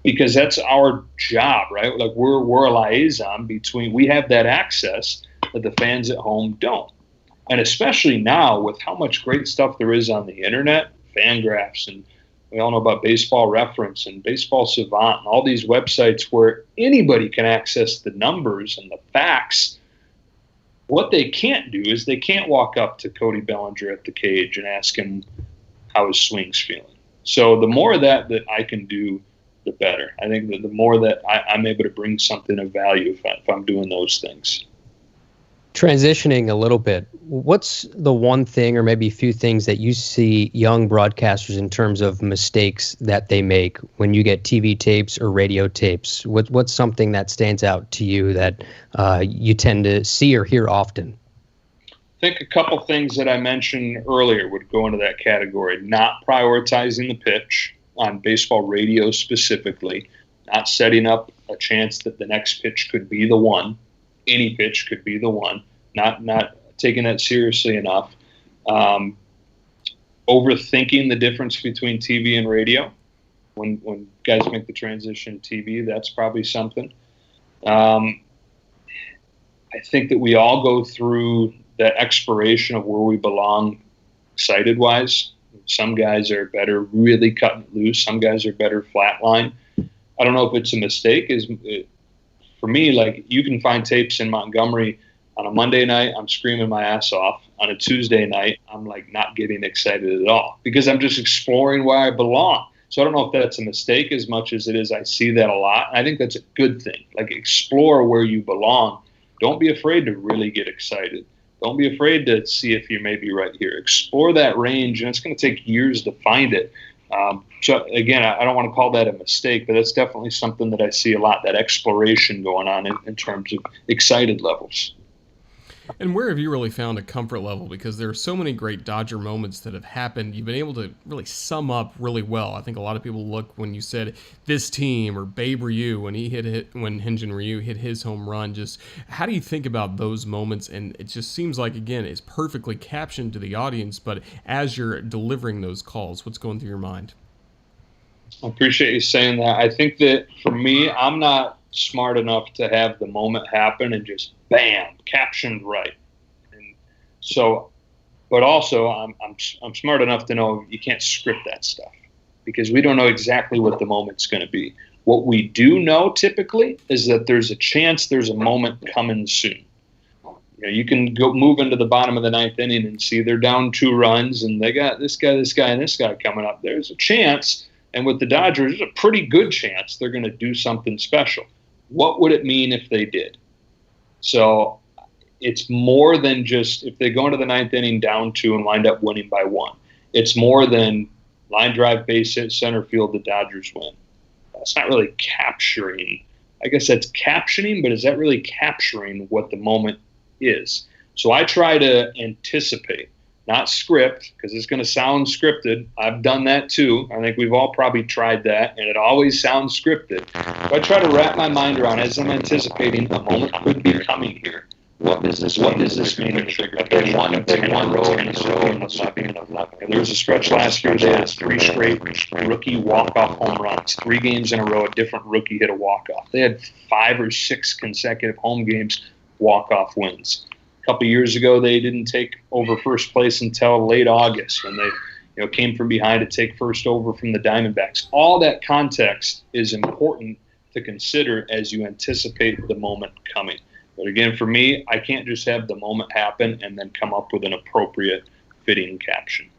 because that's our job, right? Like we're a liaison between, we have that access that the fans at home don't. And especially now with how much great stuff there is on the internet, Fangraphs, and we all know about Baseball Reference and Baseball Savant and all these websites where anybody can access the numbers and the facts. What they can't do is they can't walk up to Cody Bellinger at the cage and ask him how his swing's feeling. So the more of that I can do, the better. I think that the more that I'm able to bring something of value if I'm doing those things. Transitioning a little bit, what's the one thing or maybe a few things that you see young broadcasters in terms of mistakes that they make when you get TV tapes or radio tapes? What's something that stands out to you that you tend to see or hear often? I think a couple things that I mentioned earlier would go into that category. Not prioritizing the pitch on baseball radio specifically, not setting up a chance that the next pitch could be the one. Any pitch could be the one, not taking that seriously enough. Overthinking the difference between TV and radio. When guys make the transition to TV, that's probably something. I think that we all go through the exploration of where we belong excited-wise. Some guys are better really cutting it loose. Some guys are better flatline. I don't know if it's a mistake. For me, like, you can find tapes in Montgomery on a Monday night, I'm screaming my ass off. On a Tuesday night, I'm like not getting excited at all because I'm just exploring where I belong. So I don't know if that's a mistake as much as it is I see that a lot. I think that's a good thing. Like, explore where you belong. Don't be afraid to really get excited. Don't be afraid to see if you may be right here. Explore that range, and it's going to take years to find it. So again, I don't want to call that a mistake, but that's definitely something that I see a lot, that exploration going on in terms of excited levels. And where have you really found a comfort level? Because there are so many great Dodger moments that have happened. You've been able to really sum up really well. I think a lot of people look when you said this team or Babe Ryu when when Hyun-Jin Ryu hit his home run. Just how do you think about those moments? And it just seems like, again, it's perfectly captioned to the audience. But as you're delivering those calls, what's going through your mind? I appreciate you saying that. I think that for me, I'm not smart enough to have the moment happen and just bam, captioned right. And so, but also I'm smart enough to know you can't script that stuff because we don't know exactly what the moment's going to be. What we do know typically is that there's a chance there's a moment coming soon. You know, you can go move into the bottom of the ninth inning and see they're down 2 runs and they got this guy, and this guy coming up. There's a chance, and with the Dodgers, there's a pretty good chance they're going to do something special. What would it mean if they did? So it's more than just if they go into the ninth inning down 2 and wind up winning by 1. It's more than line drive, base hit, center field, the Dodgers win. That's not really capturing. I guess that's captioning, but is that really capturing what the moment is? So I try to anticipate, not script, because it's going to sound scripted. I've done that too. I think we've all probably tried that, and it always sounds scripted. So I try to wrap my mind around as I'm anticipating a moment could be coming here. What does this mean? If they won in a row, and there was a stretch last year they had 3 straight rookie walk-off home runs. 3 games in a row, a different rookie hit a walk-off. They had 5 or 6 consecutive home games walk-off wins. A couple years ago, they didn't take over first place until late August when they came from behind to take first over from the Diamondbacks. All that context is important to consider as you anticipate the moment coming. But again, for me, I can't just have the moment happen and then come up with an appropriate fitting caption.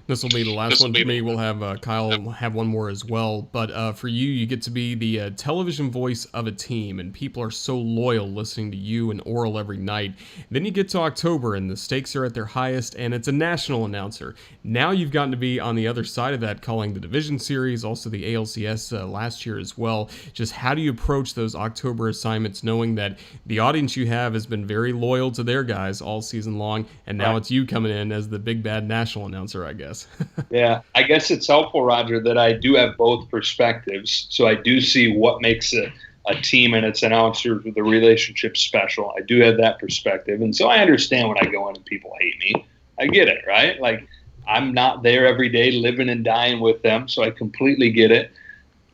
This will be the last one for me. We'll have Kyle have one more as well. But for you, you get to be the television voice of a team, and people are so loyal listening to you and Orel every night. Then you get to October, and the stakes are at their highest, and it's a national announcer. Now you've gotten to be on the other side of that, calling the division series, also the ALCS last year as well. Just how do you approach those October assignments, knowing that the audience you have has been very loyal to their guys all season long, and now it's you coming in as the big bad national announcer, I guess. Yeah, I guess it's helpful, Roger, that I do have both perspectives. So I do see what makes a team and its announcer, the relationship special. I do have that perspective. And so I understand when I go in and people hate me. I get it, right? Like, I'm not there every day living and dying with them, so I completely get it.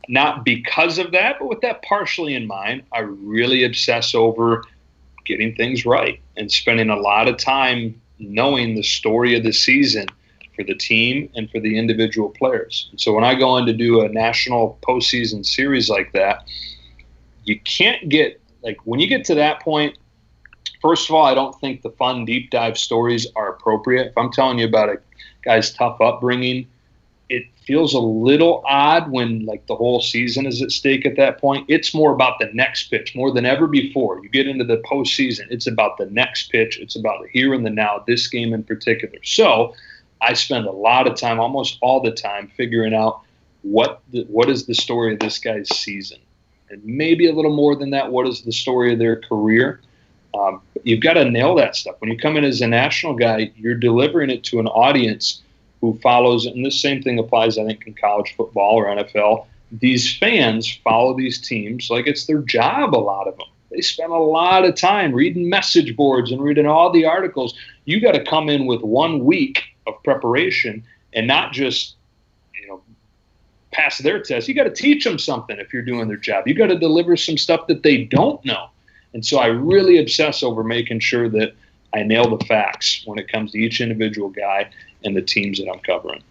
Not because of that, but with that partially in mind, I really obsess over getting things right and spending a lot of time knowing the story of the season for the team and for the individual players. And so when I go in to do a national postseason series like that, you can't get, like, when you get to that point, first of all, I don't think the fun deep dive stories are appropriate. If I'm telling you about a guy's tough upbringing, it feels a little odd when like the whole season is at stake at that point. It's more about the next pitch more than ever before. You get into the postseason, it's about the next pitch. It's about the here and the now, this game in particular. So I spend a lot of time, almost all the time, figuring out what is the story of this guy's season. And maybe a little more than that, what is the story of their career? You've got to nail that stuff. When you come in as a national guy, you're delivering it to an audience who follows, and the same thing applies, I think, in college football or NFL. These fans follow these teams like it's their job, a lot of them. They spend a lot of time reading message boards and reading all the articles. You got to come in with 1 week of preparation and not just, pass their test. You got to teach them something if you're doing their job. You got to deliver some stuff that they don't know. And so I really obsess over making sure that I nail the facts when it comes to each individual guy and the teams that I'm covering.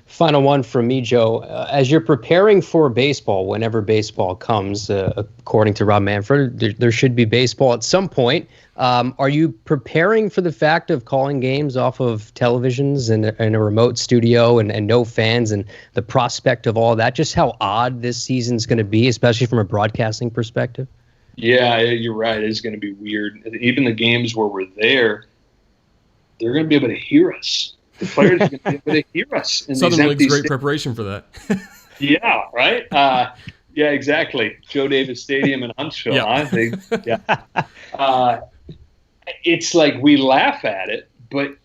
Final one from me, Joe. As you're preparing for baseball, whenever baseball comes, according to Rob Manfred, there should be baseball at some point. Are you preparing for the fact of calling games off of televisions and a remote studio and no fans and the prospect of all that? Just how odd this season's going to be, especially from a broadcasting perspective? Yeah, you're right. It's going to be weird. Even the games where we're there, they're going to be able to hear us. The players are going to be able to hear us. Southern League's great preparation for that. Yeah, right? Yeah, exactly. Joe Davis Stadium in Huntsville. Yeah. Huh? It's like we laugh at it, but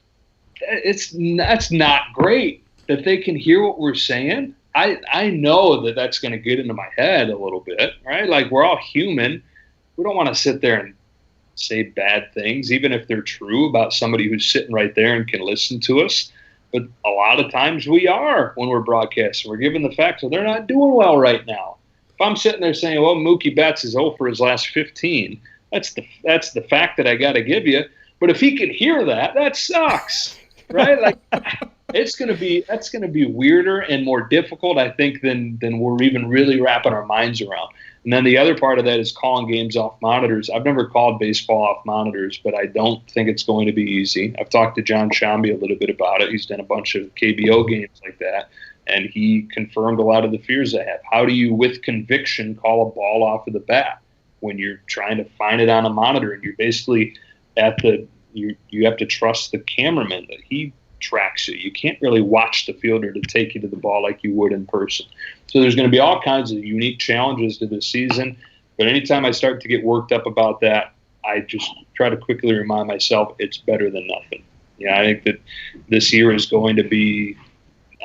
that's not great that they can hear what we're saying. I know that's going to get into my head a little bit, right? Like, we're all human. We don't want to sit there and say bad things, even if they're true, about somebody who's sitting right there and can listen to us. But a lot of times we are when we're broadcasting. We're given the facts, so they're not doing well right now. If I'm sitting there saying, well, Mookie Betts is 0 for his last 15, that's the fact that I got to give you. But if he could hear that sucks, right? Like, that's going to be weirder and more difficult, I think, than we're even really wrapping our minds around. And then the other part of that is calling games off monitors. I've never called baseball off monitors, but I don't think it's going to be easy. I've talked to John Shambi a little bit about it. He's done a bunch of KBO games like that, and he confirmed a lot of the fears I have. How do you, with conviction, call a ball off of the bat when you're trying to find it on a monitor and you're basically you have to trust the cameraman that he tracks it. You can't really watch the fielder to take you to the ball like you would in person. So there's going to be all kinds of unique challenges to this season. But anytime I start to get worked up about that, I just try to quickly remind myself it's better than nothing. I think that this year is going to be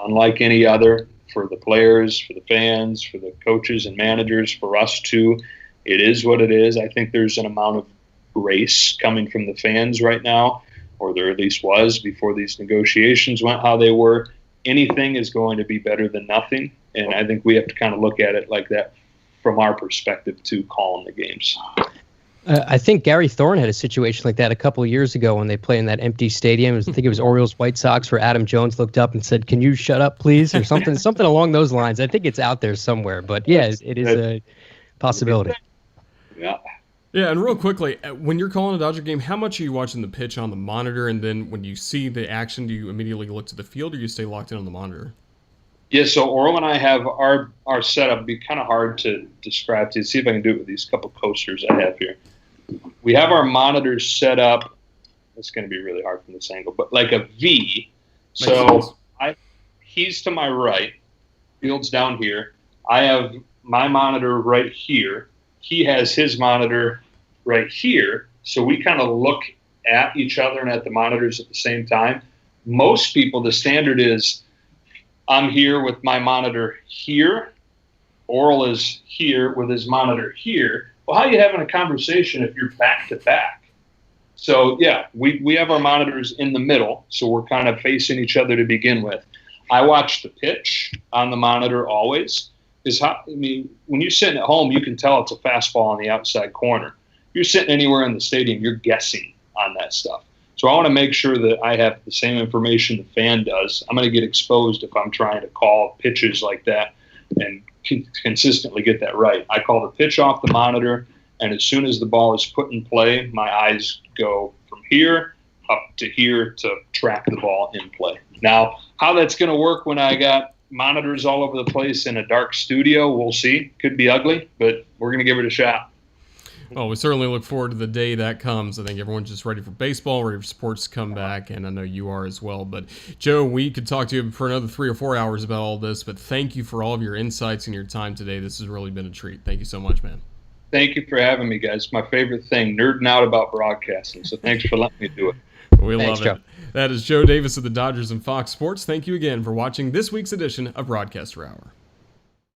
unlike any other for the players, for the fans, for the coaches and managers, for us too. It is what it is. I think there's an amount of grace coming from the fans right now, or there at least was before these negotiations went how they were. Anything is going to be better than nothing, and I think we have to kind of look at it like that from our perspective to calling the games. I think Gary Thorne had a situation like that a couple of years ago when they played in that empty stadium. I think it was Orioles White Sox, where Adam Jones looked up and said, "Can you shut up, please?" or something along those lines. I think it's out there somewhere, but yeah, it is a possibility. Yeah. Yeah, and real quickly, when you're calling a Dodger game, how much are you watching the pitch on the monitor? And then when you see the action, do you immediately look to the field, or you stay locked in on the monitor? Yeah, so Orel and I have our setup. It'd be kind of hard to describe to you. See if I can do it with these couple coasters I have here. We have our monitors set up. It's going to be really hard from this angle, but like a V. So he's to my right. Field's down here. I have my monitor right here. He has his monitor right here. So we kind of look at each other and at the monitors at the same time. Most people, the standard is I'm here with my monitor here. Orel is here with his monitor here. Well, how are you having a conversation if you're back to back? So, yeah, we have our monitors in the middle, so we're kind of facing each other to begin with. I watch the pitch on the monitor always. When you're sitting at home, you can tell it's a fastball on the outside corner. If you're sitting anywhere in the stadium, you're guessing on that stuff. So I want to make sure that I have the same information the fan does. I'm going to get exposed if I'm trying to call pitches like that and consistently get that right. I call the pitch off the monitor, and as soon as the ball is put in play, my eyes go from here up to here to track the ball in play. Now, how that's going to work when I got monitors all over the place in a dark studio, we'll see. Could be ugly, but we're going to give it a shot. Well, we certainly look forward to the day that comes. I think everyone's just ready for baseball, ready for sports to come back, and I know you are as well. But, Joe, we could talk to you for another 3 or 4 hours about all this, but thank you for all of your insights and your time today. This has really been a treat. Thank you so much, man. Thank you for having me, guys. My favorite thing, nerding out about broadcasting. So thanks for letting me do it. We love it. Joe. That is Joe Davis of the Dodgers and Fox Sports. Thank you again for watching this week's edition of Broadcaster Hour.